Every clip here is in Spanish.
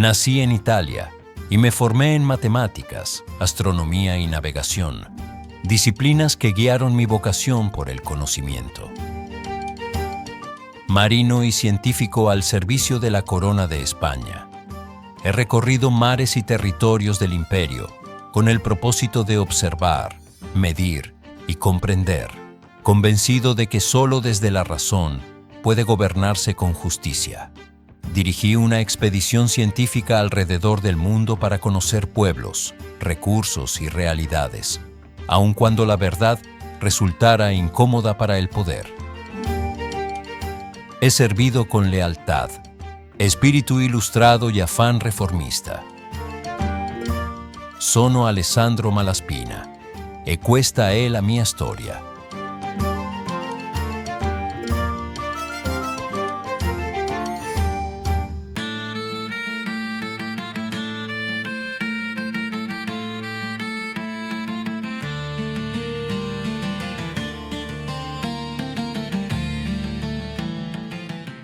Nací en Italia y me formé en matemáticas, astronomía y navegación, disciplinas que guiaron mi vocación por el conocimiento. Marino y científico al servicio de la corona de España. He recorrido mares y territorios del imperio con el propósito de observar, medir y comprender, convencido de que solo desde la razón puede gobernarse con justicia. Dirigí una expedición científica alrededor del mundo para conocer pueblos, recursos y realidades, aun cuando la verdad resultara incómoda para el poder. He servido con lealtad, espíritu ilustrado y afán reformista. Sono Alessandro Malaspina e questa è la mia storia.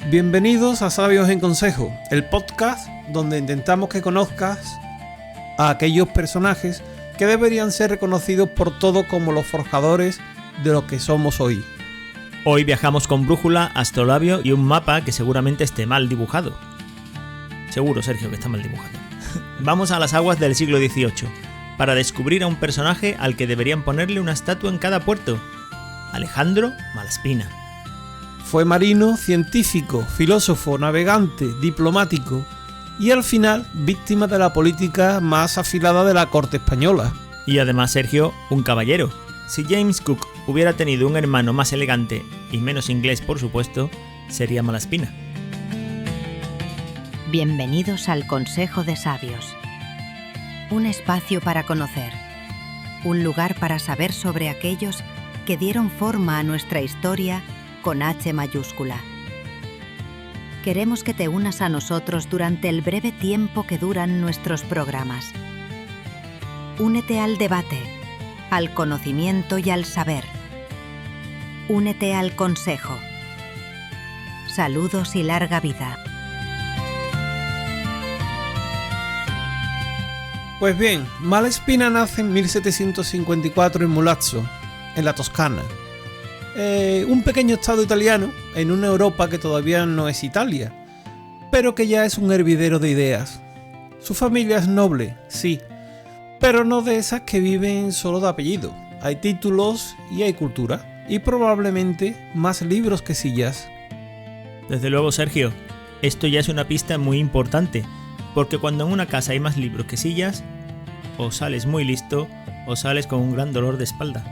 Bienvenidos a Sabios en Consejo, el podcast donde intentamos que conozcas a aquellos personajes que deberían ser reconocidos por todos como los forjadores de lo que somos hoy. Hoy viajamos con brújula, astrolabio y un mapa que seguramente esté mal dibujado. Seguro, Sergio, que está mal dibujado. Vamos a las aguas del siglo XVIII para descubrir a un personaje al que deberían ponerle una estatua en cada puerto: Alejandro Malaspina. Fue marino, científico, filósofo, navegante, diplomático y al final víctima de la política más afilada de la corte española. Y además, Sergio, un caballero. Si James Cook hubiera tenido un hermano más elegante y menos inglés, por supuesto, sería Malaspina. Bienvenidos al Consejo de Sabios. Un espacio para conocer. Un lugar para saber sobre aquellos que dieron forma a nuestra historia con H mayúscula. Queremos que te unas a nosotros durante el breve tiempo que duran nuestros programas. Únete al debate, al conocimiento y al saber. Únete al consejo. Saludos y larga vida. Pues bien, Malaspina nace en 1754 en Mulazzo, en la Toscana. Un pequeño estado italiano en una Europa que todavía no es Italia, pero que ya es un hervidero de ideas. Su familia es noble, sí, pero no de esas que viven solo de apellido. Hay títulos y hay cultura, y probablemente más libros que sillas. Desde luego, Sergio, esto ya es una pista muy importante, porque cuando en una casa hay más libros que sillas, o sales muy listo o sales con un gran dolor de espalda.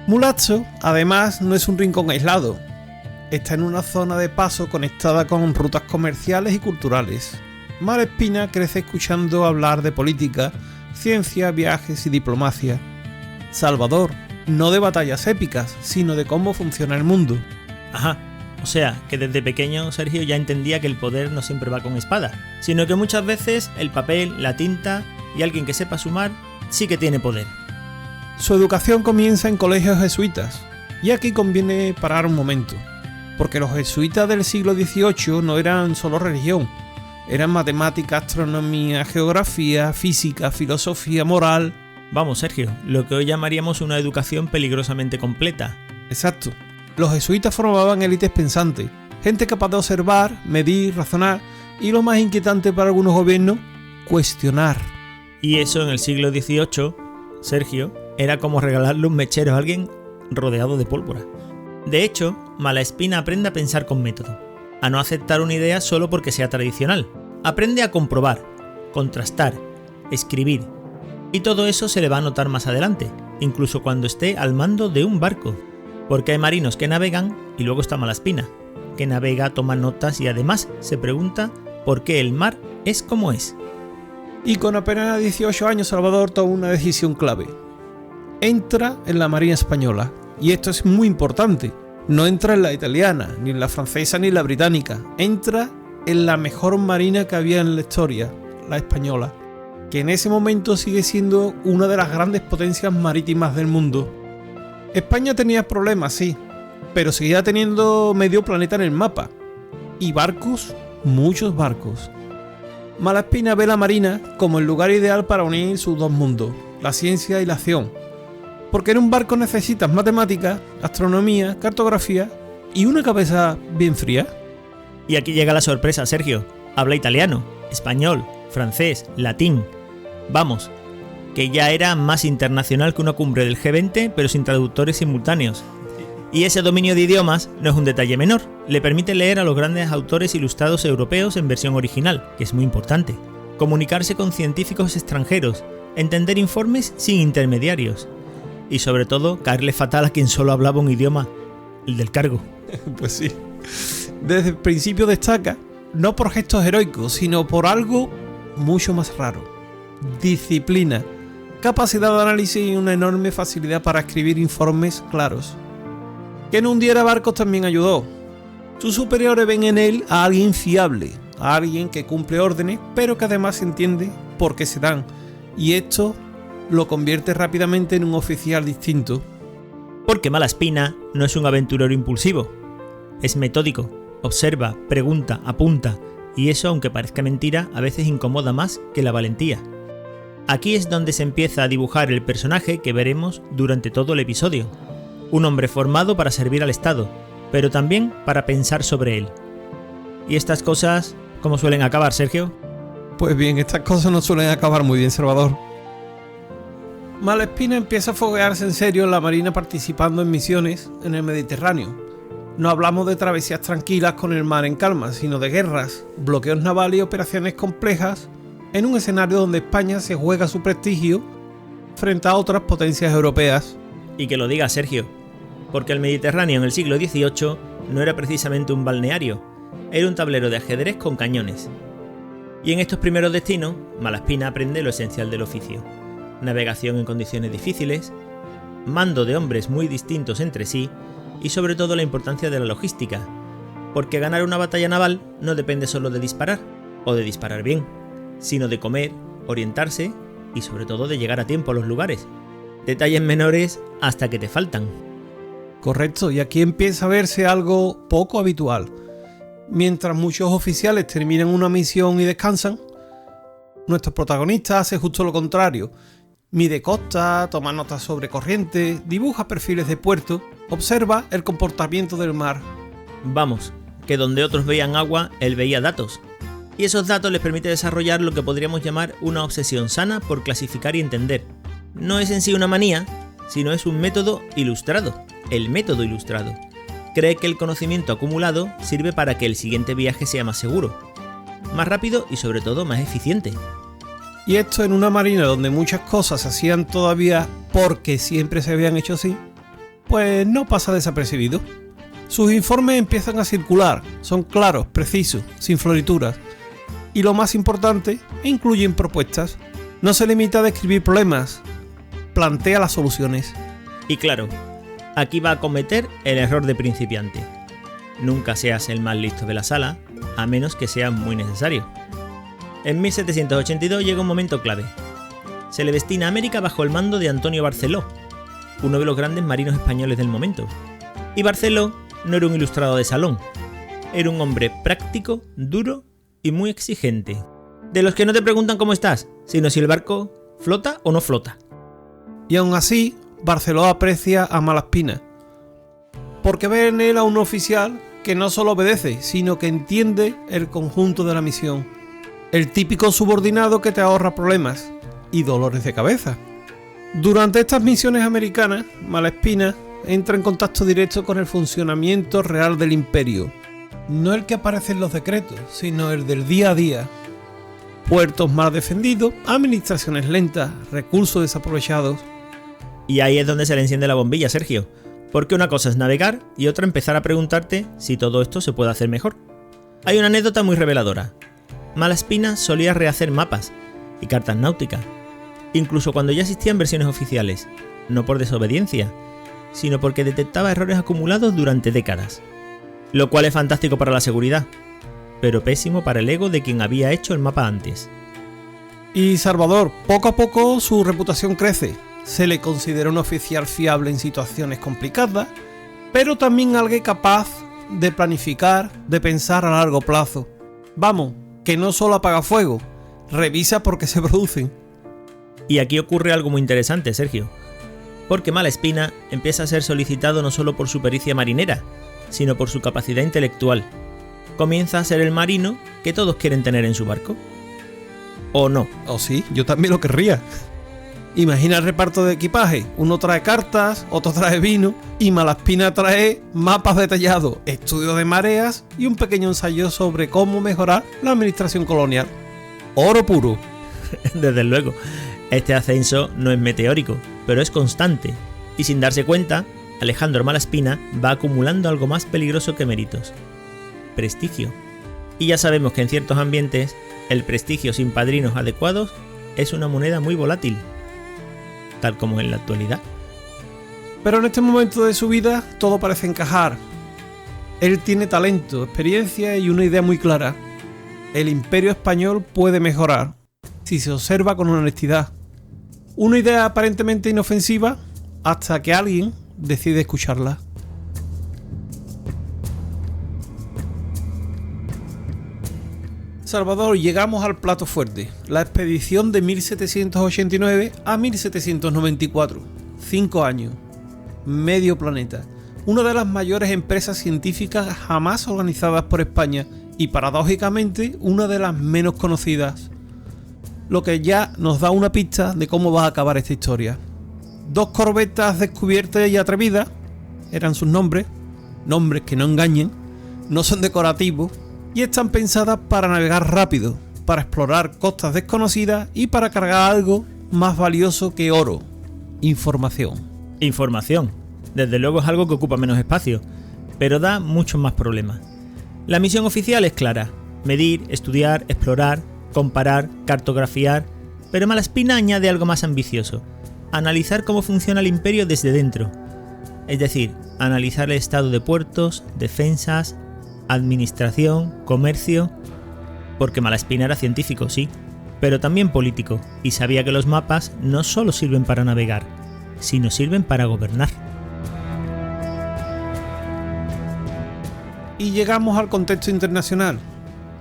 Mulazzo, además, no es un rincón aislado. Está en una zona de paso conectada con rutas comerciales y culturales. Malaspina crece escuchando hablar de política, ciencia, viajes y diplomacia. Salvador, no de batallas épicas, sino de cómo funciona el mundo. Ajá, o sea, que desde pequeño Sergio ya entendía que el poder no siempre va con espada, sino que muchas veces el papel, la tinta y alguien que sepa sumar sí que tiene poder. Su educación comienza en colegios jesuitas, y aquí conviene parar un momento, porque los jesuitas del siglo XVIII no eran solo religión, eran matemática, astronomía, geografía, física, filosofía, moral. Vamos, Sergio, lo que hoy llamaríamos una educación peligrosamente completa. Exacto. Los jesuitas formaban élites pensantes, gente capaz de observar, medir, razonar y, lo más inquietante para algunos gobiernos, cuestionar. Y eso en el siglo XVIII, Sergio, era como regalarle un mechero a alguien rodeado de pólvora. De hecho, Malaspina aprende a pensar con método, a no aceptar una idea solo porque sea tradicional. Aprende a comprobar, contrastar, escribir. Y todo eso se le va a notar más adelante, incluso cuando esté al mando de un barco. Porque hay marinos que navegan y luego está Malaspina, que navega, toma notas y además se pregunta por qué el mar es como es. Y con apenas 18 años Salvador toma una decisión clave. Entra en la Marina Española, y esto es muy importante. No entra en la italiana, ni en la francesa, ni en la británica. Entra en la mejor marina que había en la historia, la española, que en ese momento sigue siendo una de las grandes potencias marítimas del mundo. España tenía problemas, sí, pero seguía teniendo medio planeta en el mapa. Y barcos, muchos barcos. Malaspina ve la Marina como el lugar ideal para unir sus dos mundos, la ciencia y la acción. Porque en un barco necesitas matemáticas, astronomía, cartografía y una cabeza bien fría. Y aquí llega la sorpresa, Sergio. Habla italiano, español, francés, latín. Vamos, que ya era más internacional que una cumbre del G20, pero sin traductores simultáneos. Y ese dominio de idiomas no es un detalle menor, le permite leer a los grandes autores ilustrados europeos en versión original, que es muy importante, comunicarse con científicos extranjeros, entender informes sin intermediarios, y sobre todo caerle fatal a quien solo hablaba un idioma, el del cargo. Pues sí. Desde el principio destaca, no por gestos heroicos, sino por algo mucho más raro. Disciplina, capacidad de análisis y una enorme facilidad para escribir informes claros. Que no hundiera barcos también ayudó. Sus superiores ven en él a alguien fiable, a alguien que cumple órdenes, pero que además entiende por qué se dan. Y esto lo convierte rápidamente en un oficial distinto. Porque Malaspina no es un aventurero impulsivo. Es metódico, observa, pregunta, apunta, y eso, aunque parezca mentira, a veces incomoda más que la valentía. Aquí es donde se empieza a dibujar el personaje que veremos durante todo el episodio. Un hombre formado para servir al Estado, pero también para pensar sobre él. ¿Y estas cosas cómo suelen acabar, Sergio? Pues bien, estas cosas no suelen acabar muy bien, Salvador. Malaspina empieza a foguearse en serio en la Marina participando en misiones en el Mediterráneo. No hablamos de travesías tranquilas con el mar en calma, sino de guerras, bloqueos navales y operaciones complejas en un escenario donde España se juega su prestigio frente a otras potencias europeas. Y que lo diga Sergio, porque el Mediterráneo en el siglo XVIII no era precisamente un balneario, era un tablero de ajedrez con cañones. Y en estos primeros destinos, Malaspina aprende lo esencial del oficio: navegación en condiciones difíciles, mando de hombres muy distintos entre sí y sobre todo la importancia de la logística, porque ganar una batalla naval no depende solo de disparar, o de disparar bien, sino de comer, orientarse y sobre todo de llegar a tiempo a los lugares. Detalles menores hasta que te faltan. Correcto, y aquí empieza a verse algo poco habitual. Mientras muchos oficiales terminan una misión y descansan, nuestro protagonista hace justo lo contrario. Mide costa, toma notas sobre corriente, dibuja perfiles de puerto, observa el comportamiento del mar. Vamos, que donde otros veían agua, él veía datos. Y esos datos les permite desarrollar lo que podríamos llamar una obsesión sana por clasificar y entender. No es en sí una manía, sino es un método ilustrado, el método ilustrado. Cree que el conocimiento acumulado sirve para que el siguiente viaje sea más seguro, más rápido y sobre todo más eficiente. Y esto en una marina donde muchas cosas se hacían todavía porque siempre se habían hecho así, pues no pasa desapercibido. Sus informes empiezan a circular, son claros, precisos, sin florituras. Y lo más importante, incluyen propuestas. No se limita a describir problemas, plantea las soluciones. Y claro, aquí va a cometer el error de principiante. Nunca seas el más listo de la sala, a menos que sea muy necesario. En 1782 llega un momento clave. Se le destina a América bajo el mando de Antonio Barceló, uno de los grandes marinos españoles del momento. Y Barceló no era un ilustrado de salón, era un hombre práctico, duro y muy exigente. De los que no te preguntan cómo estás, sino si el barco flota o no flota. Y aún así, Barceló aprecia a Malaspina, porque ve en él a un oficial que no solo obedece, sino que entiende el conjunto de la misión. El típico subordinado que te ahorra problemas y dolores de cabeza. Durante estas misiones americanas, Malaspina entra en contacto directo con el funcionamiento real del imperio. No el que aparece en los decretos, sino el del día a día. Puertos mal defendidos, administraciones lentas, recursos desaprovechados. Y ahí es donde se le enciende la bombilla, Sergio. Porque una cosa es navegar y otra empezar a preguntarte si todo esto se puede hacer mejor. Hay una anécdota muy reveladora. Malaspina solía rehacer mapas y cartas náuticas, incluso cuando ya existían versiones oficiales, no por desobediencia, sino porque detectaba errores acumulados durante décadas. Lo cual es fantástico para la seguridad, pero pésimo para el ego de quien había hecho el mapa antes. Y Salvador, poco a poco su reputación crece. Se le considera un oficial fiable en situaciones complicadas, pero también alguien capaz de planificar, de pensar a largo plazo. Vamos, que no solo apaga fuego, revisa por qué se producen. Y aquí ocurre algo muy interesante, Sergio. Porque Malaspina empieza a ser solicitado no solo por su pericia marinera, sino por su capacidad intelectual. Comienza a ser el marino que todos quieren tener en su barco. ¿O no? O sí, yo también lo querría. Imagina el reparto de equipaje. Uno trae cartas, otro trae vino y Malaspina trae mapas detallados, estudios de mareas y un pequeño ensayo sobre cómo mejorar la administración colonial. Oro puro. Desde luego, este ascenso no es meteórico, pero es constante. Y sin darse cuenta, Alejandro Malaspina va acumulando algo más peligroso que méritos: prestigio. Y ya sabemos que en ciertos ambientes, el prestigio sin padrinos adecuados es una moneda muy volátil, tal como en la actualidad. Pero en este momento de su vida todo parece encajar. Él tiene talento, experiencia y una idea muy clara. El imperio español puede mejorar si se observa con honestidad. Una idea aparentemente inofensiva hasta que alguien decide escucharla. Salvador, llegamos al plato fuerte, la expedición de 1789 a 1794, 5 años, medio planeta, una de las mayores empresas científicas jamás organizadas por España y paradójicamente una de las menos conocidas, lo que ya nos da una pista de cómo va a acabar esta historia. 2 corbetas descubiertas y atrevidas, eran sus nombres que no engañen, no son decorativos, y están pensadas para navegar rápido, para explorar costas desconocidas y para cargar algo más valioso que oro: información. Información. Desde luego es algo que ocupa menos espacio, pero da muchos más problemas. La misión oficial es clara: medir, estudiar, explorar, comparar, cartografiar, pero Malaspina añade algo más ambicioso: analizar cómo funciona el imperio desde dentro. Es decir, analizar el estado de puertos, defensas, administración, comercio, porque Malaspina era científico, sí, pero también político, y sabía que los mapas no solo sirven para navegar, sino sirven para gobernar. Y llegamos al contexto internacional.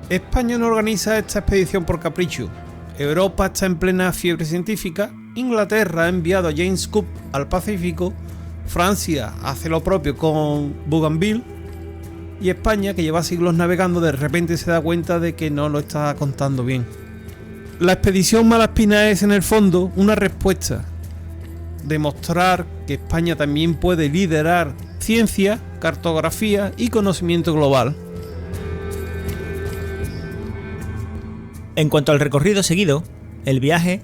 España no organiza esta expedición por capricho. Europa está en plena fiebre científica, Inglaterra ha enviado a James Cook al Pacífico, Francia hace lo propio con Bougainville, y España, que lleva siglos navegando, de repente se da cuenta de que no lo está contando bien. La expedición Malaspina es, en el fondo, una respuesta. Demostrar que España también puede liderar ciencia, cartografía y conocimiento global. En cuanto al recorrido seguido, el viaje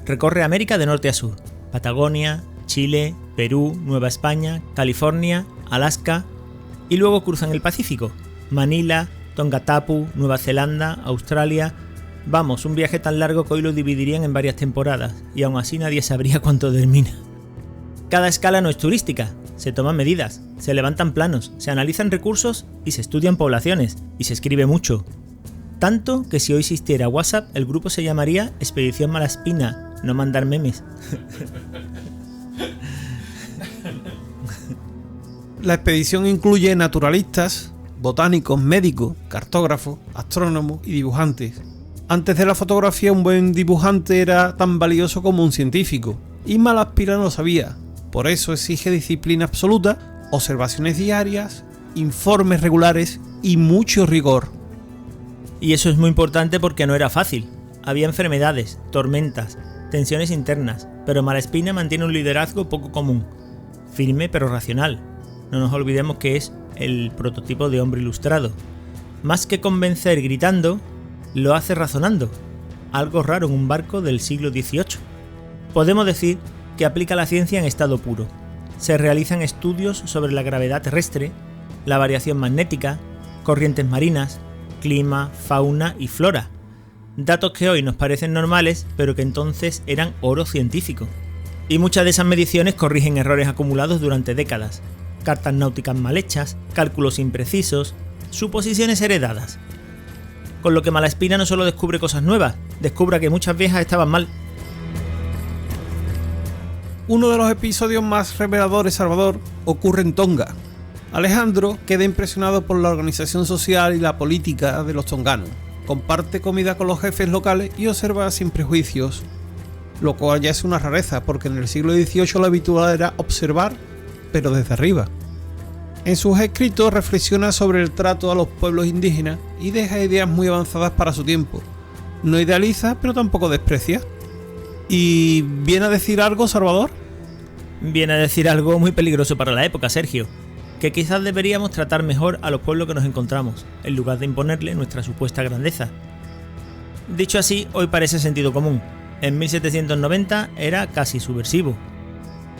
recorre América de norte a sur: Patagonia, Chile, Perú, Nueva España, California, Alaska, y luego cruzan el Pacífico: Manila, Tongatapu, Nueva Zelanda, Australia. Vamos, un viaje tan largo que hoy lo dividirían en varias temporadas, y aún así nadie sabría cuánto termina. Cada escala no es turística, se toman medidas, se levantan planos, se analizan recursos y se estudian poblaciones, y se escribe mucho. Tanto que si hoy existiera WhatsApp, el grupo se llamaría Expedición Malaspina, no mandar memes. La expedición incluye naturalistas, botánicos, médicos, cartógrafos, astrónomos y dibujantes. Antes de la fotografía, un buen dibujante era tan valioso como un científico, y Malaspina lo sabía. Por eso exige disciplina absoluta, observaciones diarias, informes regulares y mucho rigor. Y eso es muy importante porque no era fácil. Había enfermedades, tormentas, tensiones internas, pero Malaspina mantiene un liderazgo poco común, firme pero racional. No nos olvidemos que es el prototipo de hombre ilustrado. Más que convencer gritando, lo hace razonando, algo raro en un barco del siglo XVIII. Podemos decir que aplica la ciencia en estado puro. Se realizan estudios sobre la gravedad terrestre, la variación magnética, corrientes marinas, clima, fauna y flora. Datos que hoy nos parecen normales, pero que entonces eran oro científico. Y muchas de esas mediciones corrigen errores acumulados durante décadas: cartas náuticas mal hechas, cálculos imprecisos, suposiciones heredadas. Con lo que Malaspina no solo descubre cosas nuevas, descubre que muchas viejas estaban mal. Uno de los episodios más reveladores, Salvador, ocurre en Tonga. Alejandro queda impresionado por la organización social y la política de los tonganos. comparte comida con los jefes locales y observa sin prejuicios, lo cual ya es una rareza porque en el siglo XVIII lo habitual era observar, pero desde arriba. En sus escritos reflexiona sobre el trato a los pueblos indígenas y deja ideas muy avanzadas para su tiempo. No idealiza, pero tampoco desprecia. ¿Y viene a decir algo, Salvador? Viene a decir algo muy peligroso para la época, Sergio, que quizás deberíamos tratar mejor a los pueblos que nos encontramos, en lugar de imponerle nuestra supuesta grandeza. Dicho así, hoy parece sentido común. En 1790 era casi subversivo.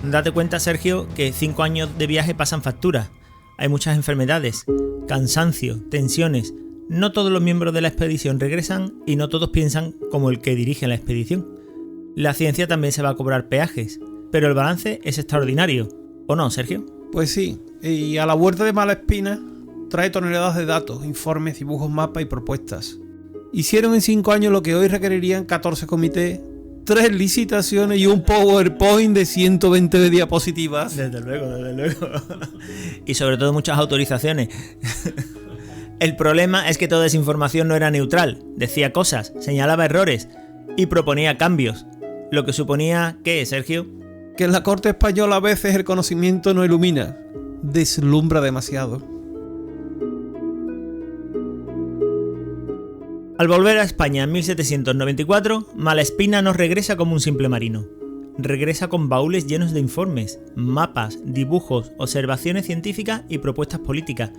Date cuenta, Sergio, que 5 años de viaje pasan factura. Hay muchas enfermedades, cansancio, tensiones. No todos los miembros de la expedición regresan y no todos piensan como el que dirige la expedición. La ciencia también se va a cobrar peajes, pero el balance es extraordinario. ¿O no, Sergio? Pues sí, y a la vuelta de Malaspina trae toneladas de datos, informes, dibujos, mapas y propuestas. Hicieron en 5 años lo que hoy requerirían 14 comités, 3 licitaciones y un PowerPoint de 120 diapositivas. Desde luego. Y sobre todo muchas autorizaciones. El problema es que toda esa información no era neutral. Decía cosas, señalaba errores y proponía cambios. Lo que suponía, ¿qué, Sergio? Que en la corte española a veces el conocimiento no ilumina, deslumbra demasiado. Al volver a España en 1794, Malaspina no regresa como un simple marino. Regresa con baúles llenos de informes, mapas, dibujos, observaciones científicas y propuestas políticas.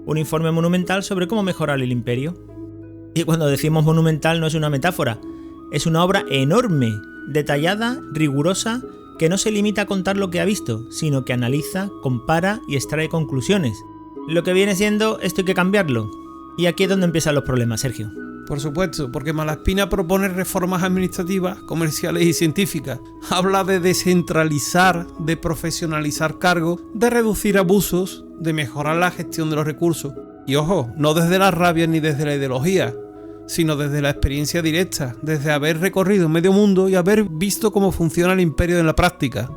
Un informe monumental sobre cómo mejorar el imperio. Y cuando decimos monumental no es una metáfora, es una obra enorme, detallada, rigurosa, que no se limita a contar lo que ha visto, sino que analiza, compara y extrae conclusiones. Lo que viene siendo esto hay que cambiarlo. Y aquí es donde empiezan los problemas, Sergio. Por supuesto, porque Malaspina propone reformas administrativas, comerciales y científicas. Habla de descentralizar, de profesionalizar cargos, de reducir abusos, de mejorar la gestión de los recursos. Y ojo, no desde la rabia ni desde la ideología, sino desde la experiencia directa, desde haber recorrido medio mundo y haber visto cómo funciona el imperio en la práctica.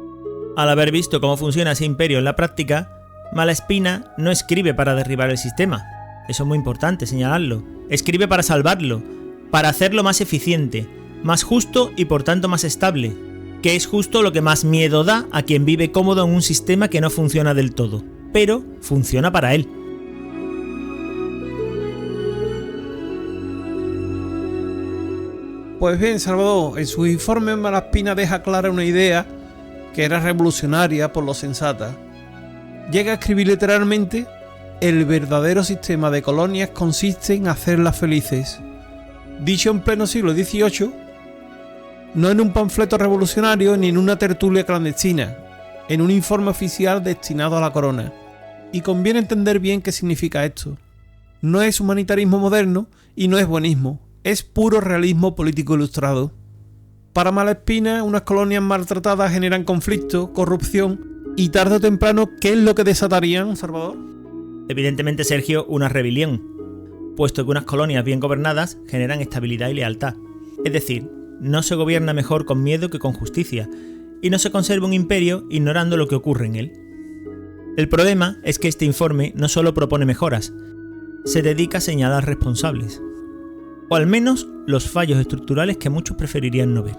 Al haber visto cómo funciona ese imperio en la práctica, Malaspina no escribe para derribar el sistema. Eso es muy importante señalarlo. Escribe para salvarlo, para hacerlo más eficiente, más justo y por tanto más estable, que es justo lo que más miedo da a quien vive cómodo en un sistema que no funciona del todo, pero funciona para él. Pues bien, Salvador, en su informe Malaspina deja clara una idea que era revolucionaria por lo sensata. Llega a escribir literalmente: el verdadero sistema de colonias consiste en hacerlas felices. Dicho en pleno siglo XVIII, no en un panfleto revolucionario ni en una tertulia clandestina, en un informe oficial destinado a la corona. Y conviene entender bien qué significa esto. No es humanitarismo moderno y no es buenismo, es puro realismo político ilustrado. Para Malaspina, unas colonias maltratadas generan conflicto, corrupción y tarde o temprano, ¿qué es lo que desatarían, Salvador? Evidentemente, Sergio, una rebelión, puesto que unas colonias bien gobernadas generan estabilidad y lealtad. Es decir, no se gobierna mejor con miedo que con justicia, y no se conserva un imperio ignorando lo que ocurre en él. El problema es que este informe no solo propone mejoras, se dedica a señalar responsables, o al menos los fallos estructurales que muchos preferirían no ver.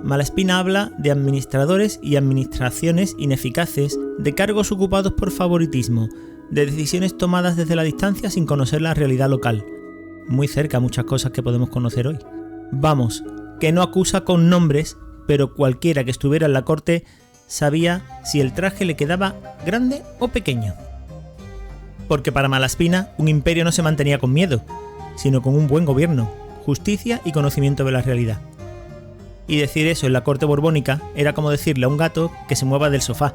Malaspina habla de administradores y administraciones ineficaces, de cargos ocupados por favoritismo, de decisiones tomadas desde la distancia sin conocer la realidad local. Muy cerca a muchas cosas que podemos conocer hoy. Vamos, que no acusa con nombres, pero cualquiera que estuviera en la corte sabía si el traje le quedaba grande o pequeño. Porque para Malaspina un imperio no se mantenía con miedo, sino con un buen gobierno, justicia y conocimiento de la realidad. Y decir eso en la corte borbónica era como decirle a un gato que se mueva del sofá.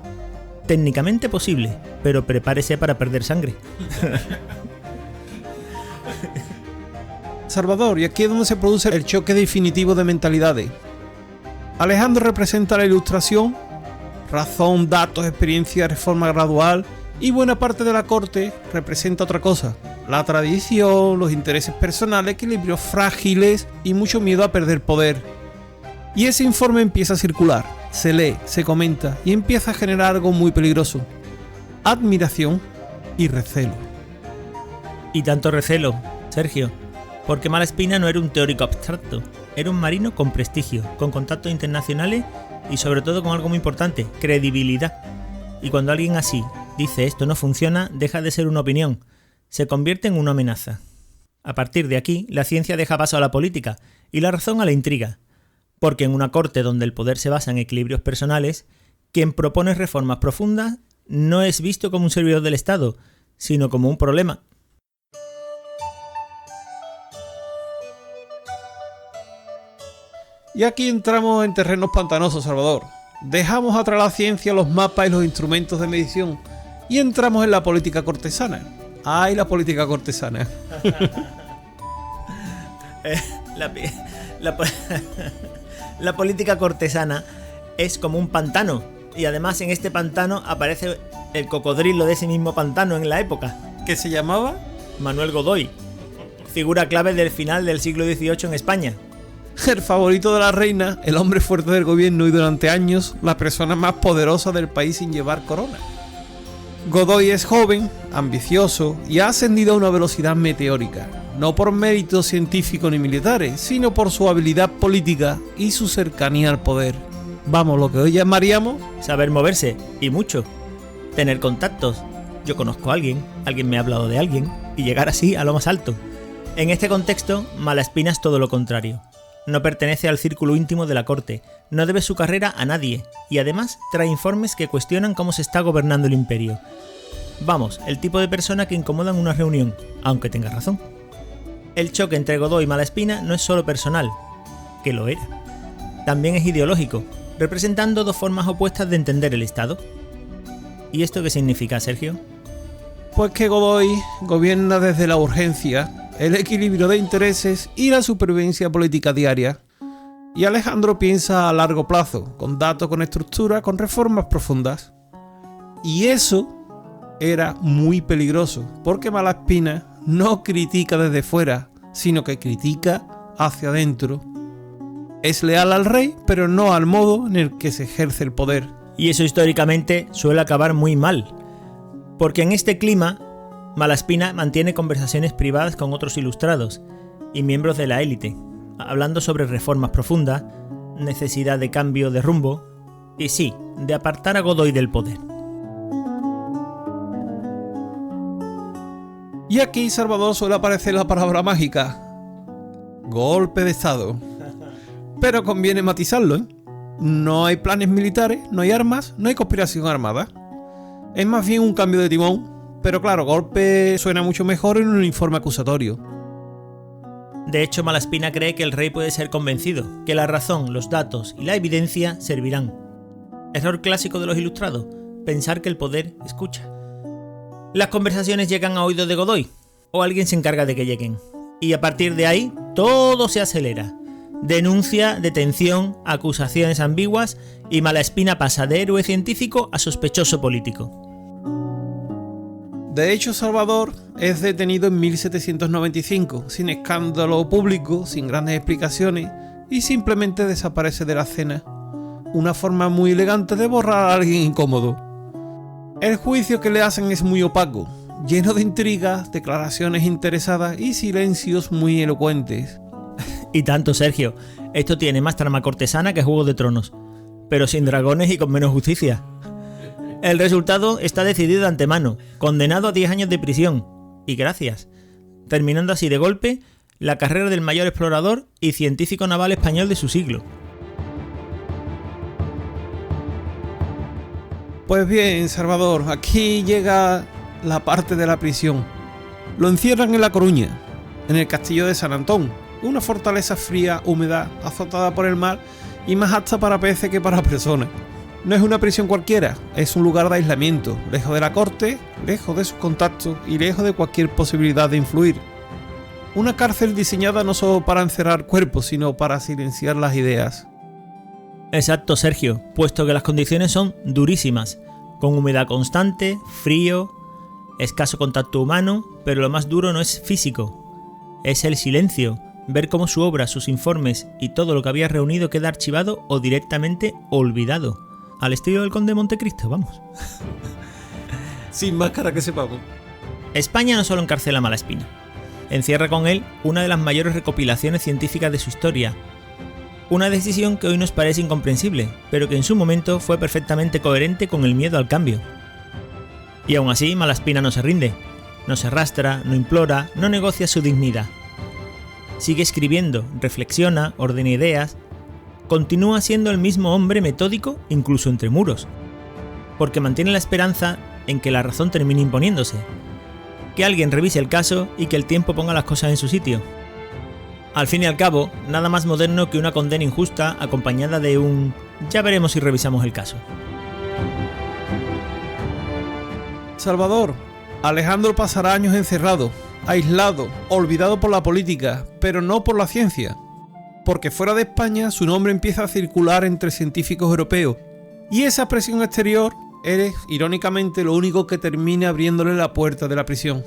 Técnicamente posible, pero prepárese para perder sangre. Salvador, y aquí es donde se produce el choque definitivo de mentalidades. Alejandro representa la ilustración, razón, datos, experiencia, reforma gradual, y buena parte de la corte representa otra cosa: la tradición, los intereses personales, equilibrios frágiles y mucho miedo a perder poder. Y ese informe empieza a circular, se lee, se comenta y empieza a generar algo muy peligroso: admiración y recelo. Y tanto recelo, Sergio, Porque Malaspina no era un teórico abstracto, era un marino con prestigio, con contactos internacionales y sobre todo con algo muy importante, credibilidad. Y cuando alguien así dice esto no funciona, deja de ser una opinión, se convierte en una amenaza. A partir de aquí, la ciencia deja paso a la política y la razón a la intriga, porque en una corte donde el poder se basa en equilibrios personales, quien propone reformas profundas no es visto como un servidor del Estado, sino como un problema. Y aquí entramos en terrenos pantanosos, Salvador. Dejamos atrás la ciencia, los mapas y los instrumentos de medición y entramos en la política cortesana. ¡Ay, la política cortesana! La política cortesana es como un pantano, y además en este pantano aparece el cocodrilo de ese mismo pantano en la época. ¿Qué se llamaba? Manuel Godoy, figura clave del final del siglo XVIII en España. El favorito de la reina, el hombre fuerte del gobierno y durante años la persona más poderosa del país sin llevar corona. Godoy es joven, ambicioso y ha ascendido a una velocidad meteórica, no por méritos científicos ni militares, sino por su habilidad política y su cercanía al poder. Vamos, lo que hoy llamaríamos saber moverse, y mucho. Tener contactos. Yo conozco a alguien me ha hablado de alguien, y llegar así a lo más alto. En este contexto, Malaspina es todo lo contrario. No pertenece al círculo íntimo de la corte, no debe su carrera a nadie, y además trae informes que cuestionan cómo se está gobernando el imperio. Vamos, el tipo de persona que incomoda en una reunión, aunque tenga razón. El choque entre Godoy y Malaspina no es solo personal, que lo era. También es ideológico, representando dos formas opuestas de entender el Estado. ¿Y esto qué significa, Sergio? pues que Godoy gobierna desde la urgencia, el equilibrio de intereses y la supervivencia política diaria. Y Alejandro piensa a largo plazo, con datos, con estructura, con reformas profundas. Y eso era muy peligroso, porque Malaspina no critica desde fuera, sino que critica hacia adentro. Es leal al rey, pero no al modo en el que se ejerce el poder. Y eso históricamente suele acabar muy mal, porque en este clima Malaspina mantiene conversaciones privadas con otros ilustrados y miembros de la élite, hablando sobre reformas profundas, necesidad de cambio de rumbo y sí, de apartar a Godoy del poder. Y aquí, Salvador, suele aparecer la palabra mágica: golpe de estado. Pero conviene matizarlo, ¿eh? No hay planes militares, no hay armas, no hay conspiración armada. Es más bien un cambio de timón, pero claro, golpe suena mucho mejor en un informe acusatorio. De hecho, Malaspina cree que el rey puede ser convencido, que la razón, los datos y la evidencia servirán. Error clásico de los ilustrados, pensar que el poder escucha. Las conversaciones llegan a oídos de Godoy, o alguien se encarga de que lleguen. Y a partir de ahí, todo se acelera. Denuncia, detención, acusaciones ambiguas y Malaspina pasa de héroe científico a sospechoso político. De hecho, Salvador es detenido en 1795, sin escándalo público, sin grandes explicaciones, y simplemente desaparece de la escena. Una forma muy elegante de borrar a alguien incómodo. El juicio que le hacen es muy opaco, lleno de intrigas, declaraciones interesadas y silencios muy elocuentes. Y tanto, Sergio, esto tiene más trama cortesana que Juego de Tronos, pero sin dragones y con menos justicia. El resultado está decidido de antemano, condenado a 10 años de prisión, y gracias, terminando así de golpe la carrera del mayor explorador y científico naval español de su siglo. Pues bien, Salvador, aquí llega la parte de la prisión. Lo encierran en La Coruña, en el castillo de San Antón, una fortaleza fría, húmeda, azotada por el mar y más apta para peces que para personas. No es una prisión cualquiera, es un lugar de aislamiento, lejos de la corte, lejos de sus contactos y lejos de cualquier posibilidad de influir. Una cárcel diseñada no solo para encerrar cuerpos, sino para silenciar las ideas. Exacto, Sergio, puesto que las condiciones son durísimas, con humedad constante, frío, escaso contacto humano, pero lo más duro no es físico, es el silencio. Ver cómo su obra, sus informes y todo lo que había reunido queda archivado o directamente olvidado. Al estilo del Conde de Montecristo, vamos. Sin máscara que sepamos. España no solo encarcela a Malaspina. encierra con él una de las mayores recopilaciones científicas de su historia. Una decisión que hoy nos parece incomprensible, pero que en su momento fue perfectamente coherente con el miedo al cambio. Y aún así, Malaspina no se rinde, no se arrastra, no implora, no negocia su dignidad. Sigue escribiendo, reflexiona, ordena ideas, continúa siendo el mismo hombre metódico incluso entre muros, porque mantiene la esperanza en que la razón termine imponiéndose, que alguien revise el caso y que el tiempo ponga las cosas en su sitio. Al fin y al cabo, nada más moderno que una condena injusta acompañada de un "ya veremos si revisamos el caso". Salvador, Alejandro pasará años encerrado, aislado, olvidado por la política, pero no por la ciencia, porque fuera de España su nombre empieza a circular entre científicos europeos, y esa presión exterior es, irónicamente, lo único que termina abriéndole la puerta de la prisión.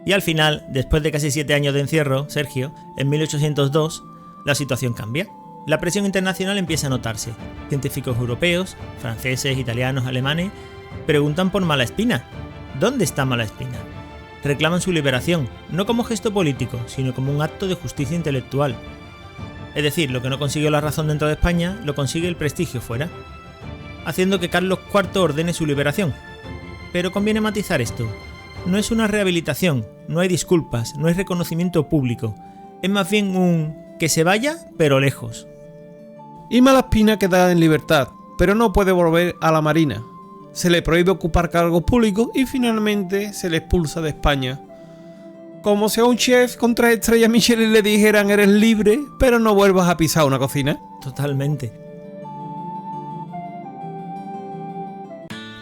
Y al final, después de casi 7 años de encierro, Sergio, en 1802, la situación cambia. La presión internacional empieza a notarse. Científicos europeos, franceses, italianos, alemanes, preguntan por Malaspina. ¿Dónde está Malaspina? Reclaman su liberación, no como gesto político, sino como un acto de justicia intelectual. Es decir, lo que no consiguió la razón dentro de España, lo consigue el prestigio fuera, haciendo que Carlos IV ordene su liberación. Pero conviene matizar esto. No es una rehabilitación, no hay disculpas, no hay reconocimiento público. Es más bien un que se vaya, pero lejos. Y Malaspina queda en libertad, pero no puede volver a la Marina. Se le prohíbe ocupar cargos públicos y finalmente se le expulsa de España. Como si a un chef con 3 estrellas Michelin le dijeran eres libre, pero no vuelvas a pisar una cocina. Totalmente.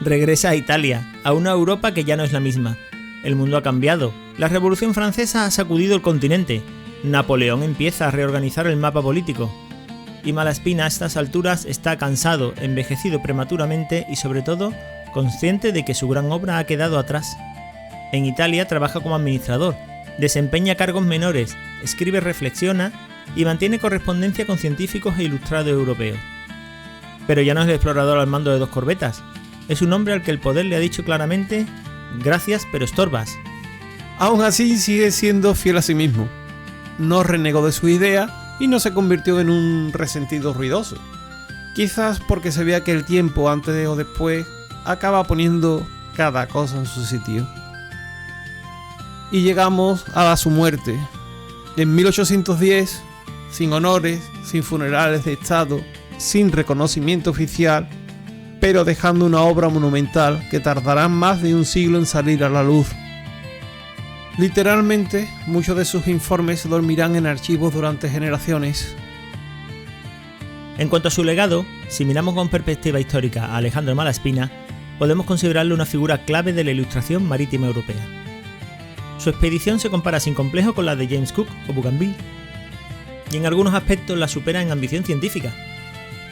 Regresa a Italia, a una Europa que ya no es la misma. El mundo ha cambiado. La Revolución Francesa ha sacudido el continente. Napoleón empieza a reorganizar el mapa político. Y Malaspina a estas alturas está cansado, envejecido prematuramente y sobre todo consciente de que su gran obra ha quedado atrás. En Italia trabaja como administrador, desempeña cargos menores, escribe, reflexiona y mantiene correspondencia con científicos e ilustrados europeos. Pero ya no es el explorador al mando de 2 corbetas. Es un hombre al que el poder le ha dicho claramente: gracias, pero estorbas. Aún así sigue siendo fiel a sí mismo. No renegó de su idea y no se convirtió en un resentido ruidoso. Quizás porque sabía que el tiempo, antes o después, acaba poniendo cada cosa en su sitio. Y llegamos a su muerte. En 1810, sin honores, sin funerales de Estado, sin reconocimiento oficial, pero dejando una obra monumental que tardará más de un siglo en salir a la luz. Literalmente, muchos de sus informes dormirán en archivos durante generaciones. En cuanto a su legado, si miramos con perspectiva histórica a Alejandro Malaspina, podemos considerarlo una figura clave de la ilustración marítima europea. Su expedición se compara sin complejo con la de James Cook o Bougainville, y en algunos aspectos la supera en ambición científica,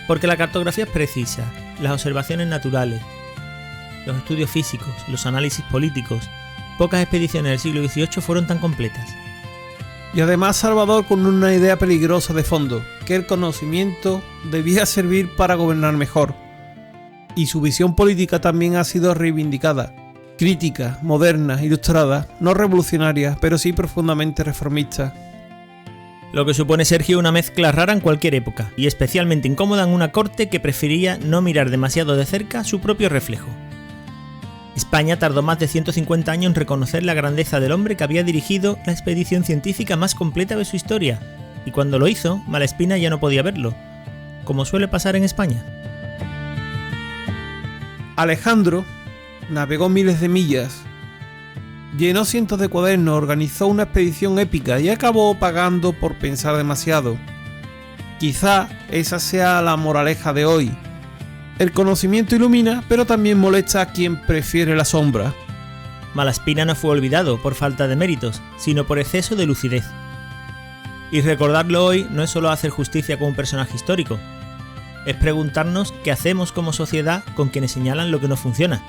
porque la cartografía es precisa, las observaciones naturales, los estudios físicos, los análisis políticos. Pocas expediciones del siglo XVIII fueron tan completas. Y además Salvador con una idea peligrosa de fondo, que el conocimiento debía servir para gobernar mejor. Y su visión política también ha sido reivindicada. Crítica, moderna, ilustrada, no revolucionaria, pero sí profundamente reformista. Lo que supone Sergio una mezcla rara en cualquier época, y especialmente incómoda en una corte que prefería no mirar demasiado de cerca su propio reflejo. España tardó más de 150 años en reconocer la grandeza del hombre que había dirigido la expedición científica más completa de su historia, y cuando lo hizo, Malaspina ya no podía verlo, como suele pasar en España. Alejandro navegó miles de millas, llenó cientos de cuadernos, organizó una expedición épica y acabó pagando por pensar demasiado. Quizá esa sea la moraleja de hoy. El conocimiento ilumina, pero también molesta a quien prefiere la sombra. Malaspina no fue olvidado por falta de méritos, sino por exceso de lucidez. Y recordarlo hoy no es solo hacer justicia con un personaje histórico, es preguntarnos qué hacemos como sociedad con quienes señalan lo que no funciona.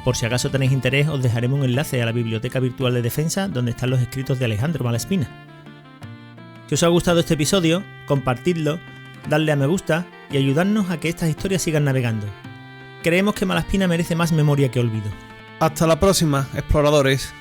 Por si acaso tenéis interés, os dejaremos un enlace a la Biblioteca Virtual de Defensa donde están los escritos de Alejandro Malaspina. Si os ha gustado este episodio, compartidlo, dadle a me gusta y ayudarnos a que estas historias sigan navegando. Creemos que Malaspina merece más memoria que olvido. Hasta la próxima, exploradores.